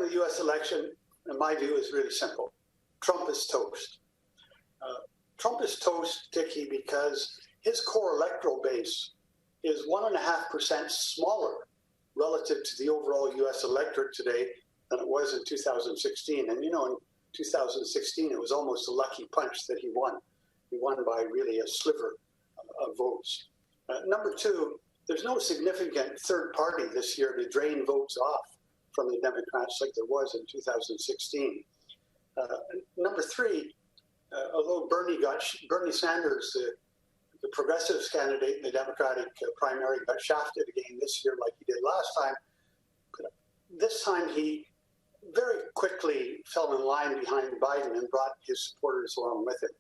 of the U.S. election, in my view, is really simple. Trump is toast. Trump is toast, Dickie, because his core electoral base is 1.5% smaller relative to the overall U.S. electorate today than it was in 2016. And, you know, in 2016, it was almost a lucky punch that he won. He won by really a sliver of votes. Number two, there's no significant third party this year to drain votes off from the Democrats like there was in 2016. Number three, although Bernie Sanders, the progressives candidate in the Democratic primary, got shafted again this year like he did last time, but this time he very quickly fell in line behind Biden and brought his supporters along with him.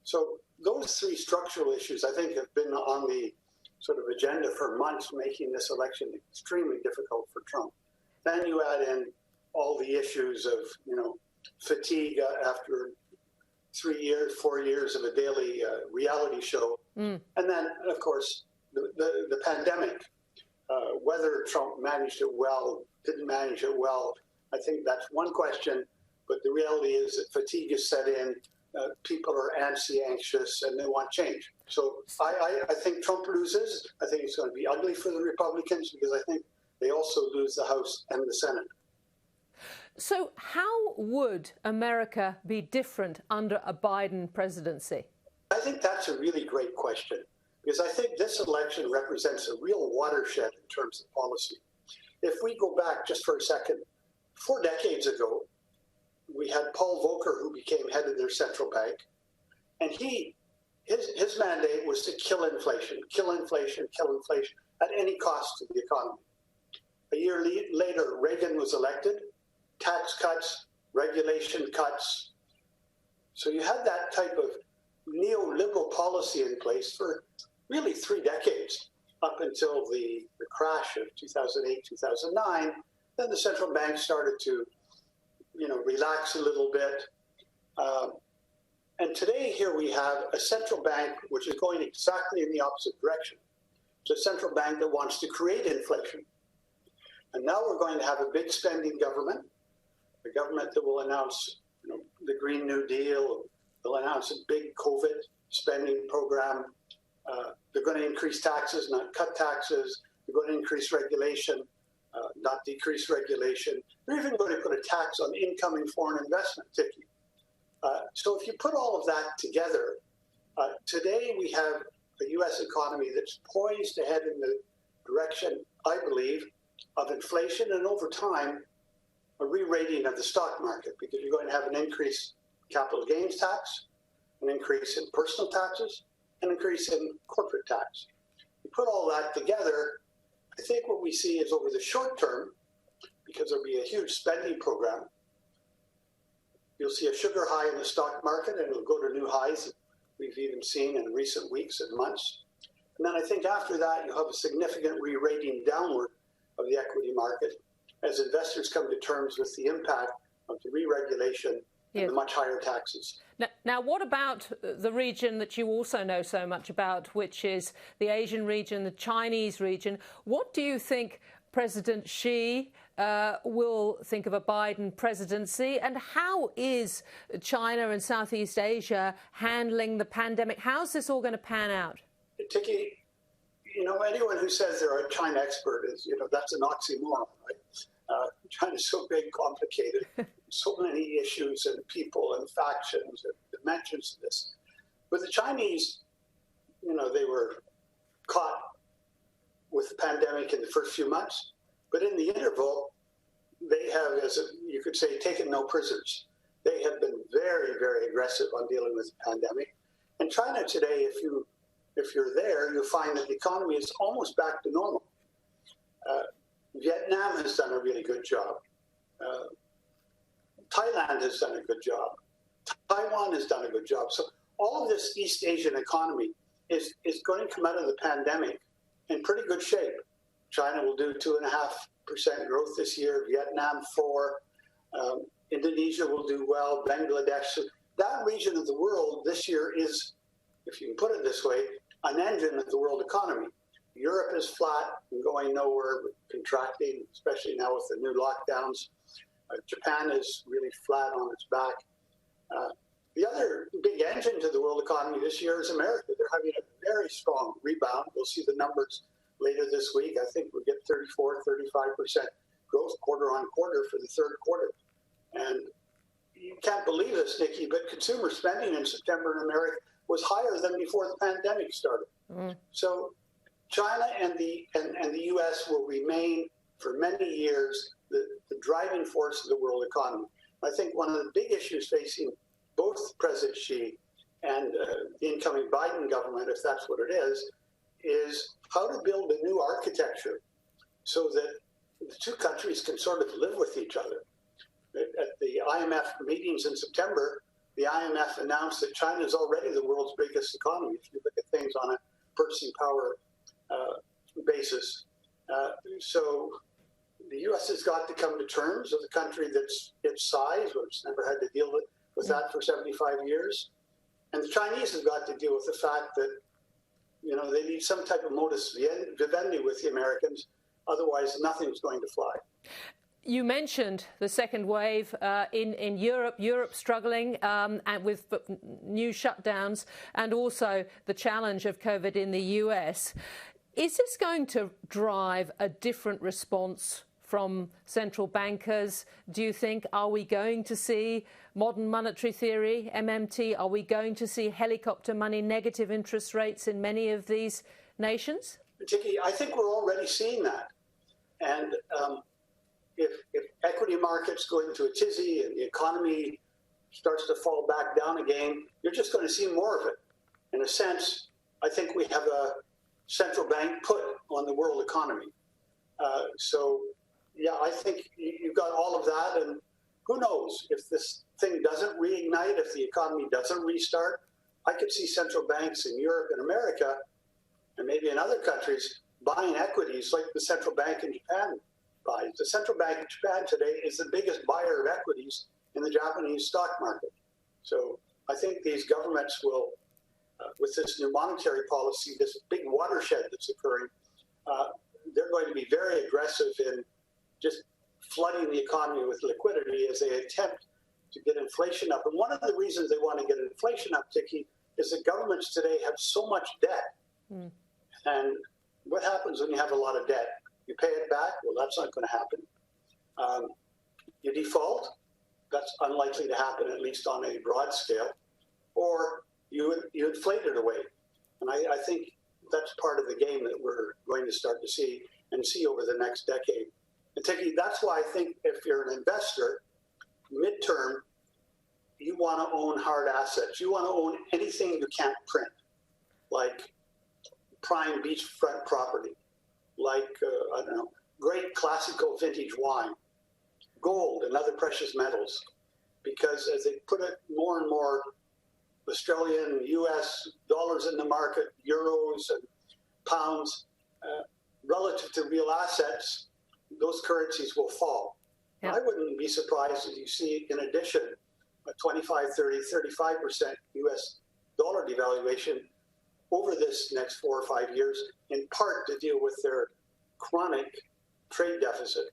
So those three structural issues, I think, have been on the sort of agenda for months, making this election extremely difficult for Trump. Then you add in all the issues of, you know, fatigue after 3 years, 4 years of a daily reality show. And then, of course, the pandemic, whether Trump managed it well, didn't manage it well, I think that's one question. But the reality is that fatigue is set in. People are anxious and they want change. So I think Trump loses. I think it's going to be ugly for the Republicans because I think they also lose the House and the Senate. So how would America be different under a Biden presidency? I think that's a really great question because I think this election represents a real watershed in terms of policy. If we go back just for a second, 4 decades ago, we had Paul Volcker, who became head of their central bank, and his mandate was to kill inflation at any cost to the economy. A year later, Reagan was elected, tax cuts, regulation cuts. So you had that type of neoliberal policy in place for really 3 decades, up until the crash of 2008, 2009. Then the central bank started to, relax a little bit. And today here we have a central bank which is going exactly in the opposite direction. It's a central bank that wants to create inflation. And now we're going to have a big spending government, a government that will announce the Green New Deal. They'll announce a big COVID spending program. They're going to increase taxes, not cut taxes. They're going to increase regulation, not decrease regulation. They're even going to put a tax on incoming foreign investment, Dickie. So if you put all of that together, today we have a U.S. economy that's poised to head in the direction, I believe, of inflation and over time, a re-rating of the stock market, because you're going to have an increased capital gains tax, an increase in personal taxes, an increase in corporate tax. You put all that together, I think what we see is over the short term, because there'll be a huge spending program, you'll see a sugar high in the stock market and it'll go to new highs we've even seen in recent weeks and months. And then I think after that, you'll have a significant re-rating downward of the equity market as investors come to terms with the impact of the re-regulation and the much higher taxes. Now, what about the region that you also know so much about, which is the Asian region, the Chinese region? What do you think President Xi will think of a Biden presidency, and how is China and Southeast Asia handling the pandemic? How's this all going to pan out? Tiki, anyone who says they're a China expert is, that's an oxymoron, right? China's so big, complicated, so many issues and people and factions and dimensions to this. But the Chinese, they were caught with the pandemic in the first few months. But in the interval, they have, you could say, taken no prisoners. They have been very, very aggressive on dealing with the pandemic. And China today, if you're there, you'll find that the economy is almost back to normal. Vietnam has done a really good job. Thailand has done a good job. Taiwan has done a good job. So all of this East Asian economy is going to come out of the pandemic in pretty good shape. China will do 2.5% growth this year. Vietnam 4%. Indonesia will do well. Bangladesh. So that region of the world this year is, if you can put it this way, an engine of the world economy. Europe is flat and going nowhere, contracting, especially now with the new lockdowns. Japan is really flat on its back. The other big engine to the world economy this year is America. They're having a very strong rebound. We'll see the numbers later this week. I think we'll get 34, 35% growth quarter on quarter for the third quarter. And you can't believe this, Nikki, but consumer spending in September in America was higher than before the pandemic started. So China and the U.S. will remain for many years the driving force of the world economy. I think one of the big issues facing both President Xi and the incoming Biden government, if that's what it is how to build a new architecture so that the two countries can sort of live with each other. At the IMF meetings in September, the IMF announced that China is already the world's biggest economy, if you look at things on a purchasing power basis. So the U.S. has got to come to terms with a country that's its size, which never had to deal with that for 75 years. And the Chinese have got to deal with the fact that, they need some type of modus vivendi with the Americans. Otherwise, nothing's going to fly. You mentioned the second wave in Europe. Europe struggling and with new shutdowns, and also the challenge of COVID in the US. Is this going to drive a different response from central bankers, do you think? Are we going to see modern monetary theory, MMT? Are we going to see helicopter money, negative interest rates in many of these nations? Particularly, I think we're already seeing that. And if equity markets go into a tizzy and the economy starts to fall back down again, you're just going to see more of it. In a sense, I think we have a central bank put on the world economy. So, yeah, I think you've got all of that. And who knows, if this thing doesn't reignite, if the economy doesn't restart, I could see central banks in Europe and America, and maybe in other countries, buying equities like the central bank in Japan buys. The central bank in Japan today is the biggest buyer of equities in the Japanese stock market. So I think these governments will, with this new monetary policy, this big watershed that's occurring, they're going to be very aggressive in just flooding the economy with liquidity as they attempt to get inflation up. And one of the reasons they want to get inflation up, Tiki, is that governments today have so much debt. And what happens when you have a lot of debt? You pay it back? Well, that's not going to happen. You default? That's unlikely to happen, at least on a broad scale. Or you inflate it away. And I think that's part of the game that we're going to start to see over the next decade. And Tiki, that's why I think if you're an investor, midterm, you want to own hard assets. You want to own anything you can't print, like prime beachfront property, like, I don't know, great classical vintage wine, gold and other precious metals. Because as they put it, more and more Australian, US dollars in the market, euros and pounds, relative to real assets, those currencies will fall. Yeah. I wouldn't be surprised if you see, in addition, a 25, 30, 35% US dollar devaluation over this next 4 or 5 years, in part to deal with their chronic trade deficit.